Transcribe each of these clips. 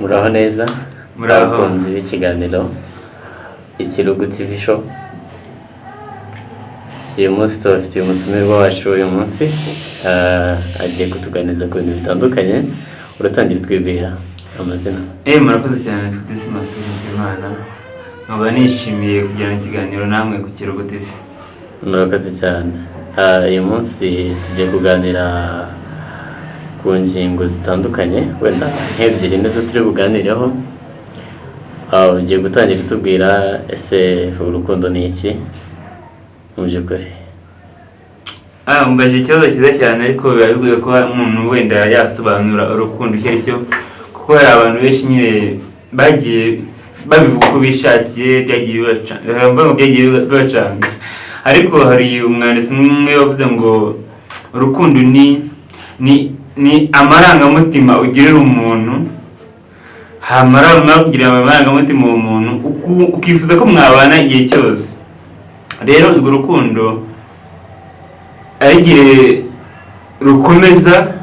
Muraho neza, Muraho. abakunzi b'ikiganiro Ikirugu TV show. Uyu munsi tubafitiye umutumirwa wacu uyu munsi agiye kutuganiriza ku bintu bitandukanye. Uratangira twibwira amazina. Murakoze cyane twiteze Masubiza Imana. Nkaba nishimiye kugirana ikiganiro namwe ku Kirugu TV. Murakoze cyane. Uyu munsi tugiye kuganira ku ngingo zitandukanye, wenda nk'ebyiri nizo turi buganireho. Ugiye gutangira utubwira ese urukundo ni iki mu by'ukuri? Mbaje ikibazo cyiza cyane, ariko biba bigoye ko umuntu wenda yasobanura urukundo icyo ari cyo, kuko hari abantu benshi nyine bagiye babivuga uko bishakiye, byagiye bibacanga. Ariko hari umwanditsi umwe wavuze ngo urukundo ni amarangamutima ugirira umuntu, hamara kugira amarangamutima uwo muntu ukifuza ko mwabana igihe cyose. Rero urwo rukundo ari igihe rukomeza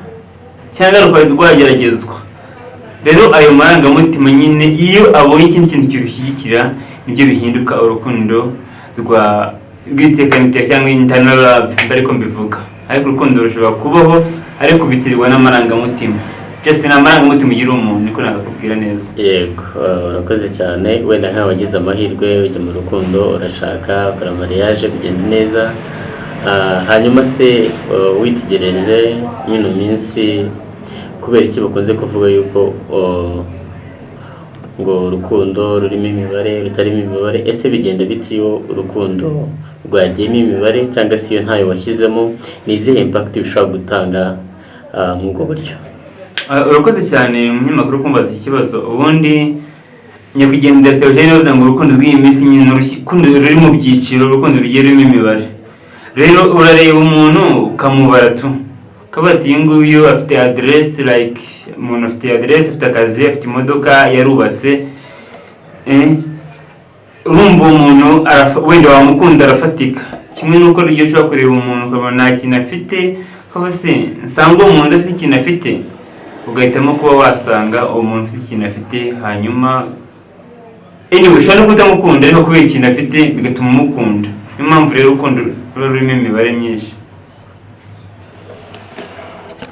cyangwa rwageragezwa. Rero ayo marangamutima nyine iyo abonye ikindi kintu kirushyigikira, nibyo bihinduka urukundo rw'iteka cyangwa internal love, ariko mbivuga. Ariko urukundo rushobora kubaho ariko biterwa n'amarangamutima. Just n'amarangamutima ugira umuntu, niko nakakubwira neza. Yego, urakoze cyane. Wenda nka wagize amahirwe ujya mu rukundo, urashaka ukora mariage bigenda neza, hanyuma se witegereje mino minsi, kubera iki bakunze kuvuga yuko ngo urukundo rurimo imibare rutarimo imibare? Ese bigenda bite iyo urukundo rwagiyemo imibare, cyangwa se iyo ntayo washyizemo? Ni izihe impact bishobora gutanga mu ubwo buryo? Urakoze cyane umunyamakuru kumbaza ikibazo. Ubundi nyakwigendera Theogene yavuze ngo urukundo rw'iyi minsi nyine urukundo ruri mu byiciro, urukundo rugiye rurimo imibare. Rero urareba umuntu ukamubara tu, ukaba ati uyu nguyu afite address, like umuntu afite address, afite akazi, afite imodoka, yarubatse. Urumva umuntu wenda wamukunda arafatika. Kimwe nuko ryo ushobora kureba umuntu ukabona nta kintu afite, ukaba se nsanga uwo muntu afite ikintu afite, ugahitamo kuba wasanga uwo muntu ufite ikintu afite. Hanyuma ushobora no kutamukunda ariko kubera ikintu afite bigatuma umukunda. Niyo mpamvu rero urukundo ruba rurimo imibare myinshi.